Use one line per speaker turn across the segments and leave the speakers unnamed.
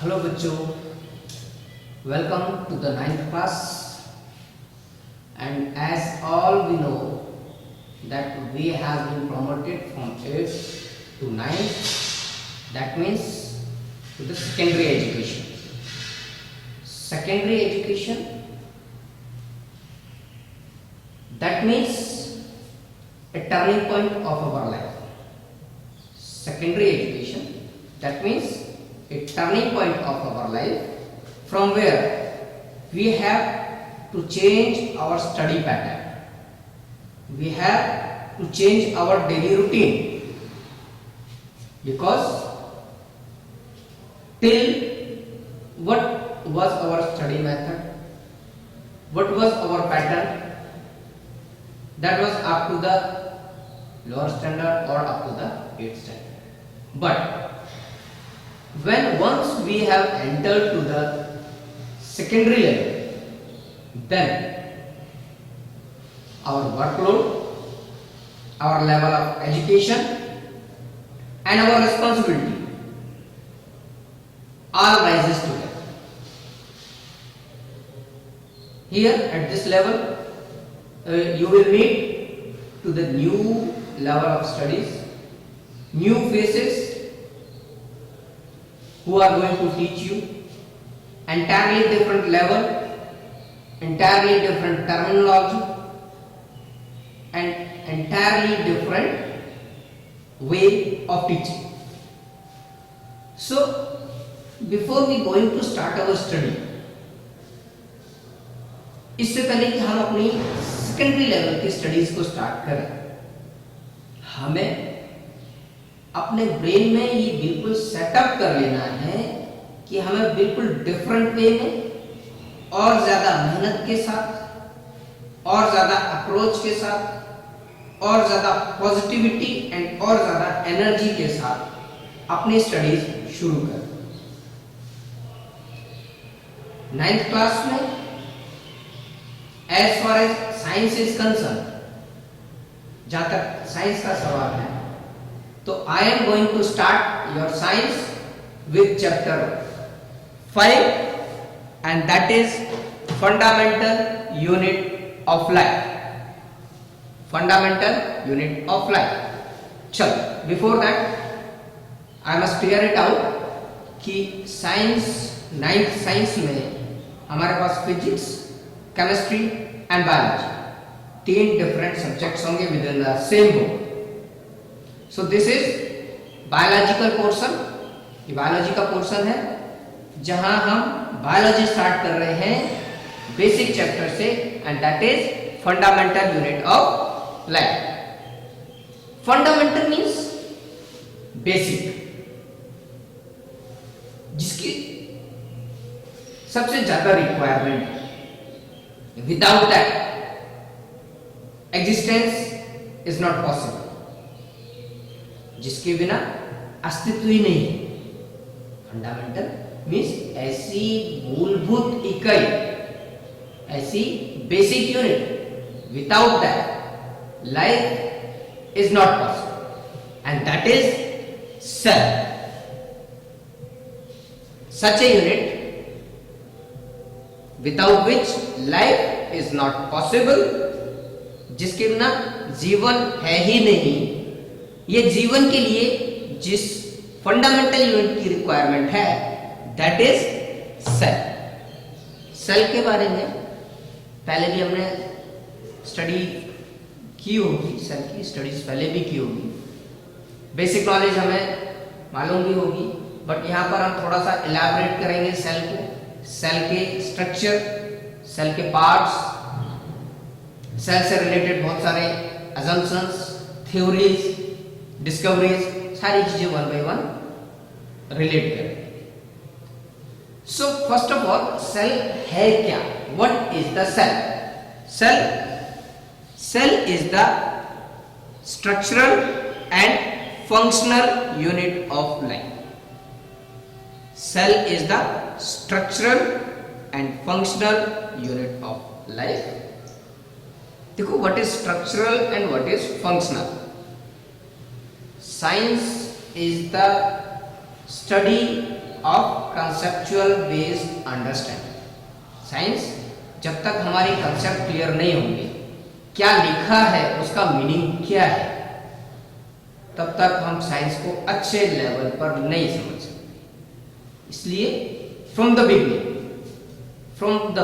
Hello बच्चों, welcome to the 9th class. And as all we know that we have been promoted from 8th to 9th, that means to the secondary education. Secondary education, that means a turning point of our life. Secondary education, that means a turning point of our life from where we have to change our study pattern. We have to change our daily routine, because till what was our study method, what was our pattern, that was up to the lower standard or up to the 8th standard. But when once we have entered to the secondary level, then our workload, our level of education and our responsibility all rises together. Here at this level, you will meet to the new level of studies, new faces who are going to teach you entirely different level, entirely different terminology and entirely different way of teaching. So before we going to start our study, इससे पहले कि हम अपनी secondary level की studies को start करें, हमें अपने ब्रेन में ये बिल्कुल सेटअप कर लेना है कि हमें बिल्कुल डिफरेंट वे में और ज्यादा मेहनत के साथ, और ज्यादा अप्रोच के साथ, और ज्यादा पॉजिटिविटी एंड और ज्यादा एनर्जी के साथ अपनी स्टडीज शुरू करें. 9th क्लास में as far as science is concern, जहां तक साइंस का सवाल है, तो I am going to start your science with chapter 5, and that is fundamental unit of life. Fundamental unit of life. चलो, before that I must clear it out कि science 9th science में हमारे पास physics, chemistry and biology, 3 different subjects होंगे with in the same book. So this is biological portion. ये biology का portion है जहां हम बायोलॉजी स्टार्ट कर रहे हैं बेसिक चैप्टर से, and that is fundamental unit of life. Fundamental means basic, जिसकी सबसे ज्यादा रिक्वायरमेंट है. Without that existence is not possible, जिसके बिना अस्तित्व ही नहीं है. फंडामेंटल मीन्स ऐसी मूलभूत इकाई, ऐसी basic unit, without that life is not possible, and that is cell. Such a unit without which life is not possible, जिसके बिना जीवन है ही नहीं. ये जीवन के लिए जिस फंडामेंटल यूनिट की रिक्वायरमेंट है, दैट इज सेल. सेल के बारे में पहले भी हमने स्टडी की होगी, सेल की स्टडीज पहले भी की होगी, बेसिक नॉलेज हमें मालूम भी होगी, बट यहाँ पर हम थोड़ा सा इलैबोरेट करेंगे सेल को, सेल के स्ट्रक्चर, सेल के पार्ट्स, सेल से रिलेटेड बहुत सारे अजम्पशंस, थ्योरीज, डिस्कवरीज, सारी चीजें 1 by 1 रिलेट करें. So first of all, cell है क्या? What is the cell? Cell is the structural and functional unit of life. Cell is the structural and functional unit of life. देखो, what is structural and what is functional. Science is the study of conceptual based understanding. Science जब तक हमारे concept clear नहीं होंगे, क्या लिखा है उसका मीनिंग क्या है, तब तक हम साइंस को अच्छे लेवल पर नहीं समझ सकते। इसलिए from the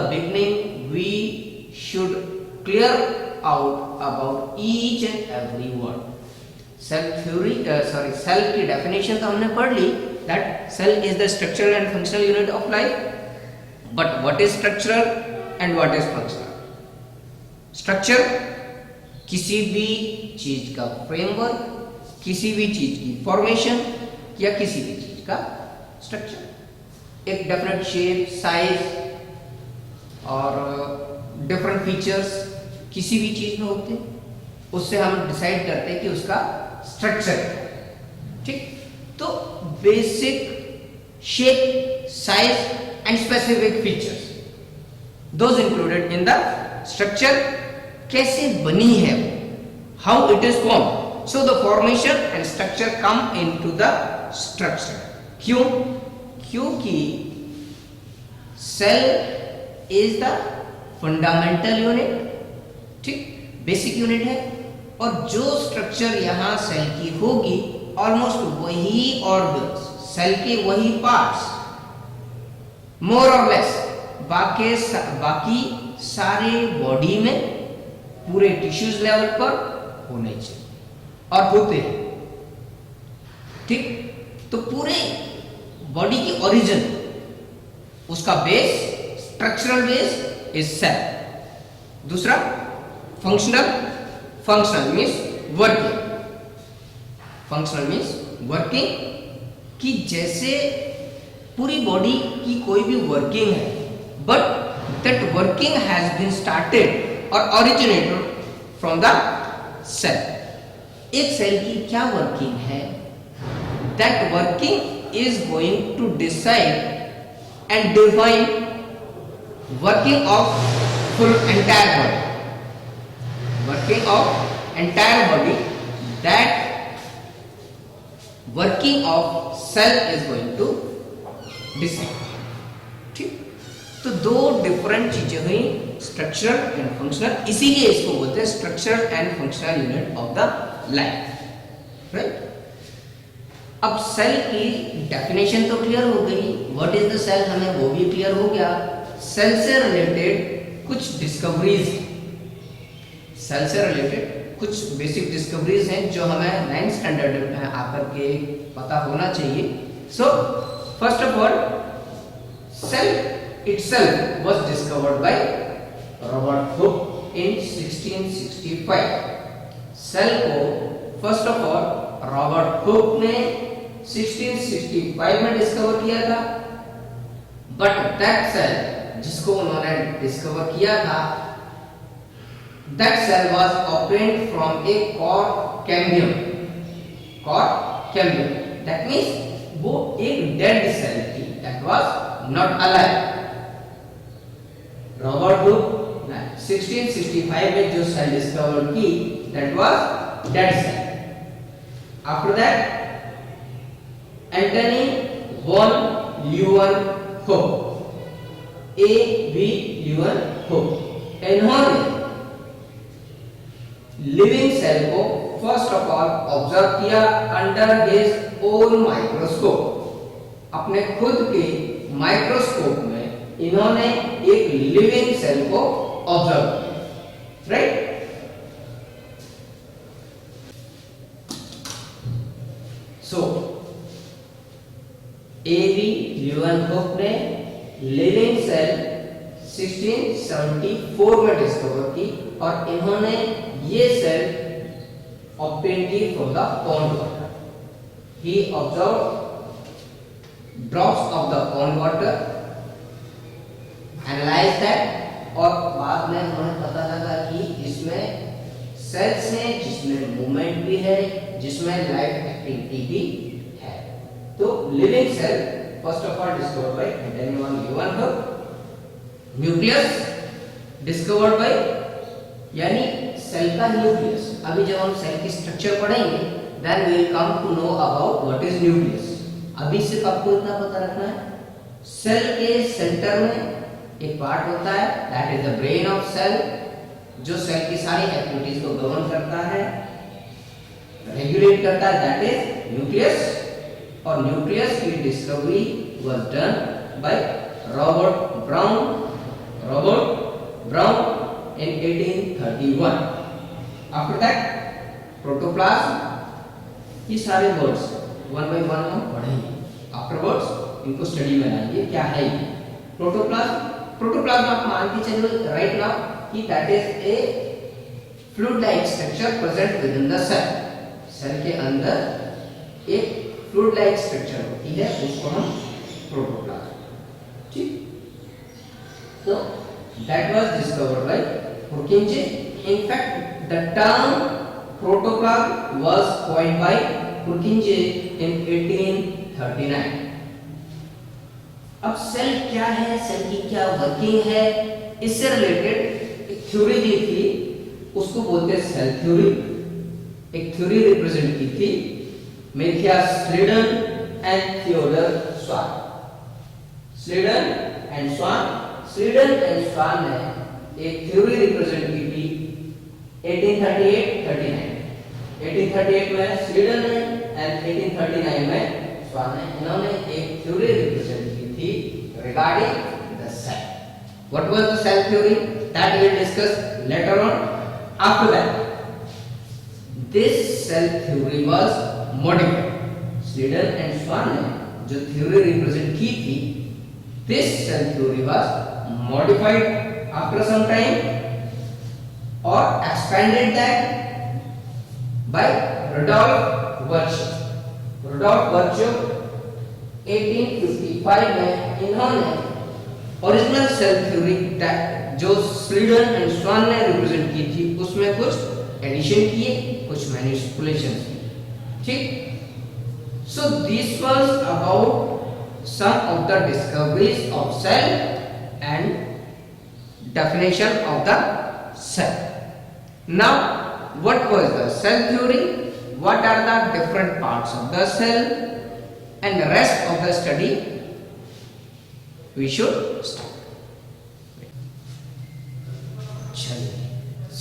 beginning we should clear out about each and every word. Cell की डेफिनेशन तो हमने पढ़ ली, that cell is the structural and functional unit of life. But what is structural and what is functional? Structure किसी भी चीज का framework, किसी भी चीज की फॉर्मेशन या किसी भी चीज का स्ट्रक्चर। एक डेफिनेट शेप, साइज और डिफरेंट फीचर्स किसी भी चीज में होते हैं, उससे हम डिसाइड करते हैं कि उसका स्ट्रक्चर है। ठीक, तो basic shape, size and specific features, those included in the structure. कैसे बनी है, how it is form. So the formation and structure come into the structure. क्यों? क्योंकि cell is the fundamental unit, ठीक, बेसिक यूनिट है, और जो structure यहाँ सेल की होगी ऑलमोस्ट वही ऑर्गन्स, सेल के वही पार्ट्स, मोर और लेस बाकी सारे बॉडी में पूरे टिश्यूज लेवल पर होने चाहिए और होते हैं। ठीक, तो पूरे बॉडी की ओरिजिन, उसका base, structural base is cell. दूसरा functional means working. Functional means working, कि जैसे पूरी बॉडी की कोई भी वर्किंग है, but that working has been started और ओरिजिनेटेड फ्रॉम द सेल। एक सेल की क्या वर्किंग है, that working is going to decide and define working of full entire body, working of entire body, that working of cell is going to decide. ठीक, तो दो different चीजें हुई, structural and functional, इसीलिए इसको बोलते हैं structural and functional unit of the life, right. अब सेल की डेफिनेशन तो क्लियर हो गई, व्हाट इज द सेल हमें वो भी क्लियर हो गया। सेल से रिलेटेड कुछ डिस्कवरीज, सेल से रिलेटेड कुछ बेसिक डिस्कवरीज हैं जो हमें 9th स्टैंडर्ड में आकर के पता होना चाहिए। So first of all, cell itself was discovered by Robert Hooke in 1665। Cell को first of all Robert Hooke ने 1665 में डिस्कवर किया था, बट दैट सेल जिसको उन्होंने डिस्कवर किया था, that cell was obtained from a cork cambium. That means वो एक डेड सेल थी, that was not alive. Robert Hooke 1665 में जो सेल डिस्कवर की, that was dead cell. After that Antony von Leeuwenhoek, A.V. Leeuwenhoek, इन्होंने living cell को first of all observe किया under his own microscope. अपने खुद के माइक्रोस्कोप में इन्होंने एक लिविंग सेल को ऑब्जर्व किया, राइट। So A.V. ल्यूवेनहोक ने लिविंग सेल 1674 में डिस्कवर की, और इन्होंने ये सेल ऑब्टेन की from the pond water. He observe drops of the pond water, analyse that, और बाद में हमें पता लगा कि इसमें सेल्स हैं जिसमें मूवमेंट भी है, जिसमें लाइफ एक्टिविटी भी है। तो living cell first of all discovered by Antony von Leeuwenhoek. Nucleus discovered by, यानी सेल का न्यूक्लियस। अभी जब हम सेल की स्ट्रक्चर पढ़ेंगे, then we will come to know about what is nucleus. अभी सिर्फ आपको इतना पता रखना है, सेल के सेंटर में एक पार्ट होता है, that is the brain of cell, जो सेल की सारी एक्टिविटीज को गवर्न करता है, रेगुलेट करता है, दैट इज न्यूक्लियस। और न्यूक्लियस की discovery was done by Robert brown in 1831। After that protoplasm. ये सारे वर्ड्स वन बाय वन हम पढ़ेंगे, आफ्टरवर्ड्स इनको स्टडी में लाएंगे क्या है ये प्रोटोप्लाज्म। आप मान के चलो राइट नाउ कि that is a fluid like structure present with in the cell. Cell के अंदर एक फ्लूइड लाइक स्ट्रक्चर होती है, उसको हम प्रोटोप्लाज्म, ठीक। तो that was discovered by Purkinje। In fact, the term protoplasm was coined by Purkinje in 1839। अब सेल क्या है, सेल की क्या वर्किंग है, इससे रिलेटेड एक थ्योरी दी थी, उसको बोलते हैं सेल थ्योरी। एक थ्योरी रिप्रेजेंट की थी Matthias Schleiden and Theodor Schwann. Schleiden and Schwann ने एक थ्योरी रिप्रेजेंट की थी 1838-39। 1838 में स्लीडन ने एंड 1839 में स्वान ने, इन्होंने एक थ्योरी रिप्रेजेंट की थी regarding the cell. What was the cell theory, that we will discuss later on. After that this cell theory was modified. Schleiden and Schwann ने जो थ्योरी रिप्रेजेंट की थी, this cell theory was modified after some time or expanded that by Rudolf Virchow। Rudolf Virchow 1855 में इन्होंने original cell theory जो स्लीडन and Schwann ने represent की थी, उसमें कुछ एडिशन किए, कुछ मैनिपुलेशन किए, ठीक। So this was about some of the discoveries of cell and definition of the cell। Now what was the cell theory, what are the different parts of the cell, and the rest of the study we should start।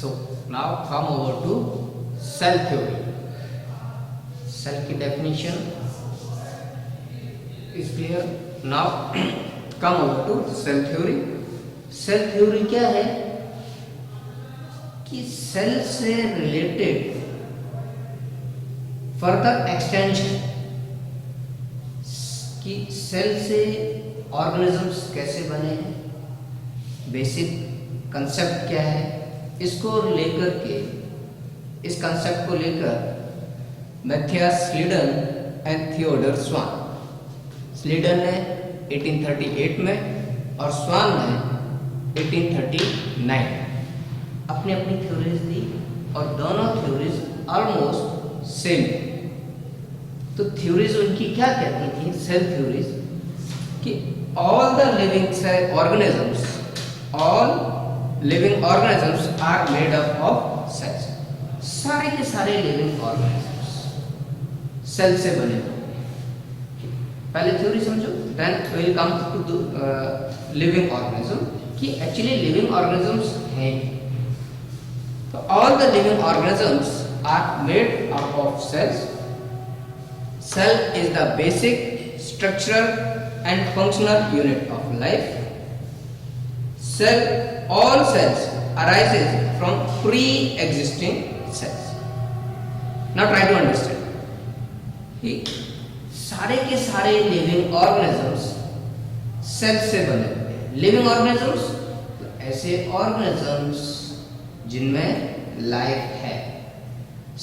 So now come over to cell theory। cell की definition is clear। now come over to cell theory. Cell theory क्या है कि cell से related further extension, कि cell से organisms कैसे बने हैं, बेसिक कंसेप्ट क्या है, इसको लेकर के, इस कंसेप्ट को लेकर Matthias Schleiden and Theodor Schwann. Schleiden ने 1838 में और स्वान ने 1839 अपनी अपनी थ्योरीज दी, और दोनों थ्योरीज ऑलमोस्ट सेम। तो थ्योरीज उनकी क्या कहती थी, सेल थ्योरीज, कि all living organisms are made up of cells. सारे के सारे लिविंग ऑर्गेनिजम्स सेल से बने हुए। पहले थ्योरी समझो, then will come to living organism, कि एक्चुअली लिविंग ऑर्गेनिजम्स हैं। तो all the living organisms are made up of cells. Cell is the basic structural and functional unit of life. all cells arises from pre-existing cells. Now try to understand. सारे के सारे living organisms cell से बने होते हैं. Living organisms ऐसे organisms जिनमें life है.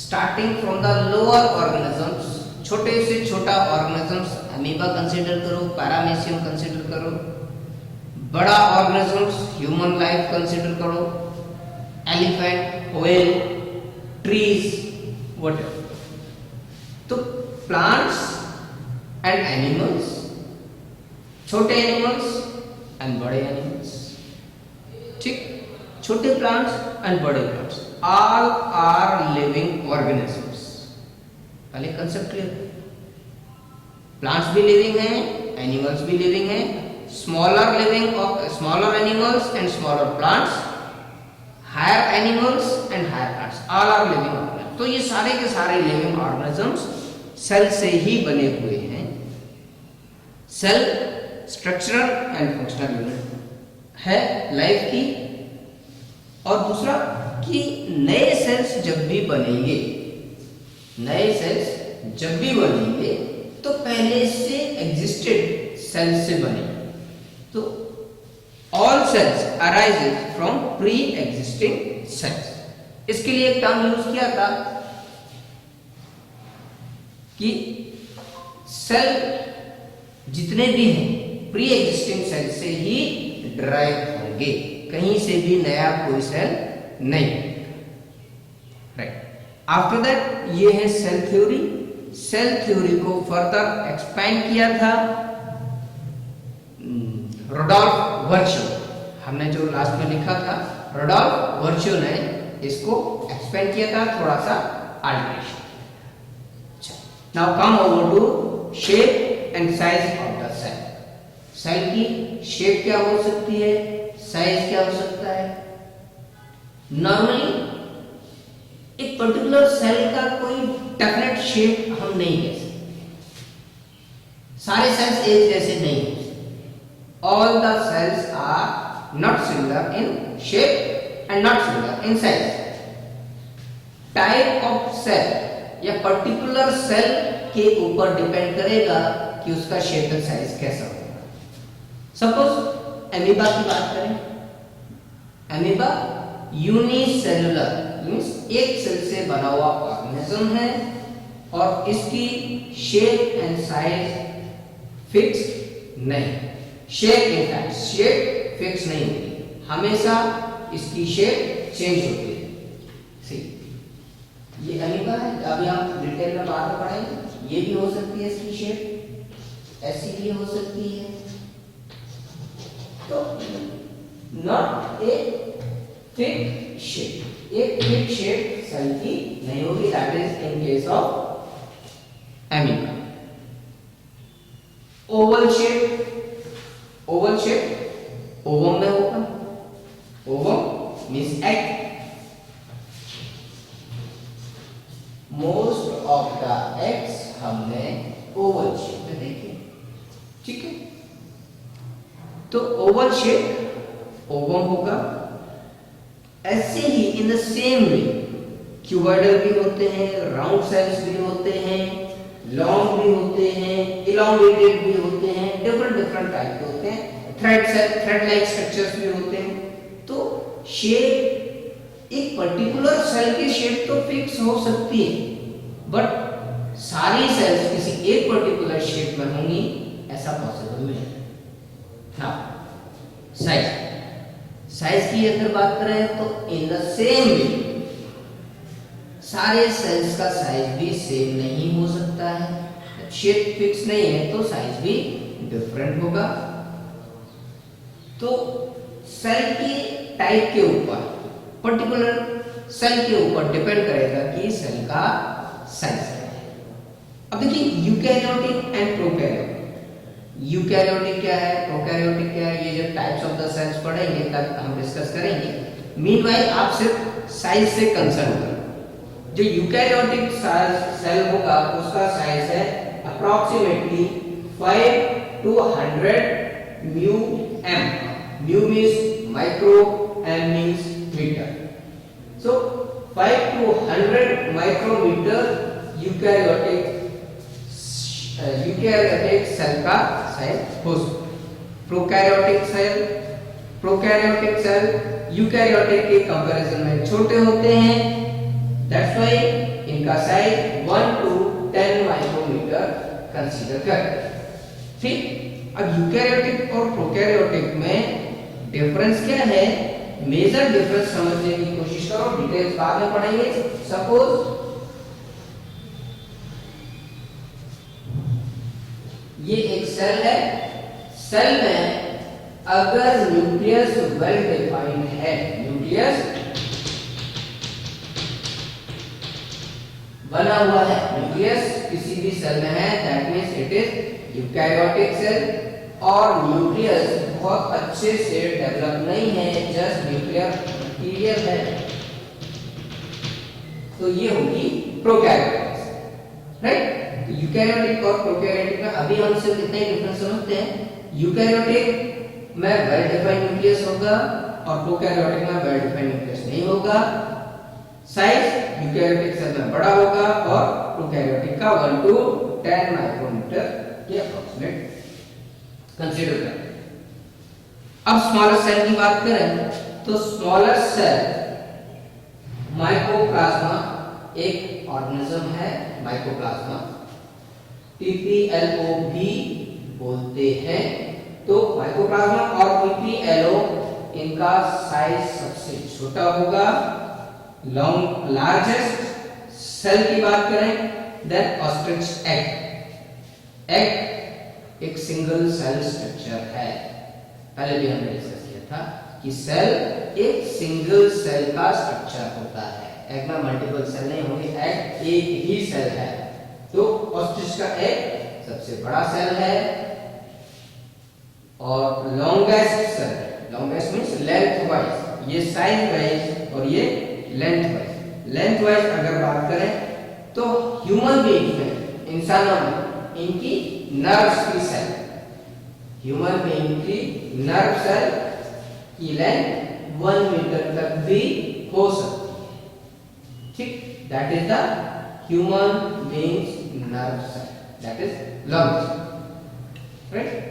Starting from the lower organisms, छोटे से छोटा ऑर्गेनिजम्स, अमीबा कंसीडर करो, पैरामीशियम कंसीडर करो, बड़ा ऑर्गेनिजम्स ह्यूमन लाइफ कंसीडर करो, एलिफेंट, व्हेल, ट्रीज, व्हाटएवर. तो प्लांट्स एंड एनिमल्स, छोटे एनिमल्स एंड बड़े एनिमल्स, ठीक, छोटे प्लांट्स एंड बड़े plants, all are living organisms. पहले कंसेप्ट क्लियर. प्लांट्स भी लिविंग हैं, एनिमल्स भी लिविंग हैं, smaller animals and smaller plants, higher animals and higher plants, all are living organism. तो ये सारे के सारे लिविंग ऑर्गेनिजम्स सेल से ही बने हुए हैं। Cell structural and functional unit है लाइफ की। और दूसरा कि नए सेल्स जब भी बनेंगे, नए सेल्स जब भी बनेंगे तो पहले से एग्जिस्टेड सेल्स से बने। तो all cells arises from pre existing cells. इसके लिए एक टर्म यूज किया था कि सेल जितने भी हैं प्री एग्जिस्टिंग सेल से ही डिराइव होंगे, कहीं से भी नया कोई सेल नहीं। राइट। आफ्टर दैट ये है सेल थ्योरी। सेल थ्योरी को फर्दर एक्सपेंड किया था रुडोल्फ वर्च्यू। हमने जो लास्ट में लिखा था, रुडोल्फ वर्च्यू ने इसको एक्सपेंड किया था, थोड़ा सा alteration. Now come over to shape and size of the cell. Cell की शेप क्या हो सकती है, साइज क्या हो सकता है। नॉर्मली एक पर्टिकुलर सेल का कोई डेफिनेट शेप हम नहीं कह सकते। सारे सेल्स एक जैसे नहीं होते। All the cells are not similar in shape and not similar in size. Type of cell या पर्टिकुलर सेल के ऊपर डिपेंड करेगा कि उसका शेप एंड साइज कैसा होगा। सपोज एमीबा की बात करें। एमीबा यूनिसेलुलर मींस एक सेल से बना हुआ ऑर्गेनिज्म है और इसकी शेप एंड साइज फिक्स नहीं। शेप इनफैक्ट शेप फिक्स नहीं होती, हमेशा इसकी शेप चेंज होती है। सी ये एमीबा है, अभी हम डिटेल में बाद में पढ़ेंगे। ये भी हो सकती है इसकी शेप, ऐसी भी हो सकती है। तो नॉट ए फिक्स्ड शेप, एक फिक्स्ड शेप सेल की नहीं होगी। That is in case of amoeba. Oval shape, Oval shape ovum में होगा। Ovum means egg. Most of the eggs हमने ओवल शेप में देखे, ठीक है। तो ओवल शेप ओवम होगा। ऐसे ही in the same way cuboidal भी होते हैं, राउंड सेल्स भी होते हैं, लॉन्ग भी होते हैं, इलोंगेटेड भी होते हैं, डिफरेंट टाइप के होते हैं। Thread cell, thread like structures भी होते हैं। तो शेप एक पर्टिकुलर सेल की शेप तो फिक्स हो सकती है, बट सारी सेल्स किसी एक पर्टिकुलर शेप में होंगी ऐसा पॉसिबल नहीं है। नाउ साइज की अगर बात करें तो इन द सेम वे सारे सेल्स का साइज भी सेम नहीं हो सकता है। शेप फिक्स नहीं है तो साइज भी डिफरेंट होगा। तो सेल की टाइप के ऊपर, पर्टिकुलर सेल के ऊपर डिपेंड करेगा कि सेल का साइज क्या है। अब देखिए यूकैरियोटिक एंड प्रोकैरियोटिक। यूकैरियोटिक क्या है, प्रोकैरियोटिक क्या है, ये जब टाइप्स ऑफ द सेल्स पढ़ेंगे तब हम डिस्कस करेंगे। मीनवाइल आप सिर्फ साइज से कंसर्न करें। जो यूकैरियोटिक सेल होगा उसका साइज है approximately 5 to 100 mu m. Mu means micro, m means metre. So 5 to 100 micrometre eukaryotic cell का साइज हो सकता है। प्रोकैरियोटिक सेल यूकैरियोटिक के कंपैरिजन में छोटे होते हैं। दैट्स व्हाई इनका साइज 1 to 10 माइक्रोमीटर कंसीडर करें। ठीक। अब यूकैरियोटिक और प्रोकैरियोटिक में डिफरेंस क्या है, मेजर डिफरेंस समझने की कोशिश करो। डिटेल्स बाद में पढ़ेंगे। सपोज ये एक सेल है। सेल में अगर न्यूक्लियस वेल डिफाइंड है, न्यूक्लियस बना हुआ है, न्यूक्लियस किसी भी सेल में है, that means it is eukaryotic cell. और न्यूक्लियस बहुत अच्छे से डेवलप नहीं है, जस्ट न्यूक्लियर मटेरियल है, तो ये होगी प्रोकैरियोटिक, राइट। तो यूकैरियोटिक और प्रोकैरियोटिक में अभी हम सिर्फ इतना ही डिफरेंस समझते हैं। यूकैरियोटिक में वेल डिफाइंड न्यूक्लियस होगा और प्रोकैरियोटिक में वेल डिफाइंड न्यूक्लियस नहीं होगा। साइज यूकैरियोटिक सेल में बड़ा होगा और प्रोकैरियोटिक का 1 to 10 माइक्रोमीटर के अप्रोक्सीमेट कंसीडर करें। अब स्मॉलर सेल की बात करें तो स्मॉलर सेल माइकोप्लाज्मा एक ऑर्गेनिज्म है, माइकोप्लाज्मा पीपीएलओ भी बोलते हैं। तो माइकोप्लाज्मा और पीपीएलओ इनका साइज सबसे छोटा होगा। लार्जेस्ट सेल की बात करें देन ऑस्ट्रिच एग। एग एक सिंगल सेल स्ट्रक्चर है, पहले भी हमने डिस्कस किया था कि सेल एक सिंगल सेल का स्ट्रक्चर होता है। एग में मल्टीपल सेल नहीं होंगे, एग एक ही सेल है। तो ऑस्ट्रिच का एग सबसे बड़ा सेल है और longest cell, longest means length wise, ये साइज वाइज और ये लेंथ वाइज। लेंथ वाइज अगर बात करें तो ह्यूमन बीइंग में, इंसानों में इनकी नर्व्स की सेल, ह्यूमन बीइंग की नर्व सेल की लेंथ 1 मीटर तक भी हो सकती है, ठीक। That is the human beings nerve cell, that is lungs, right.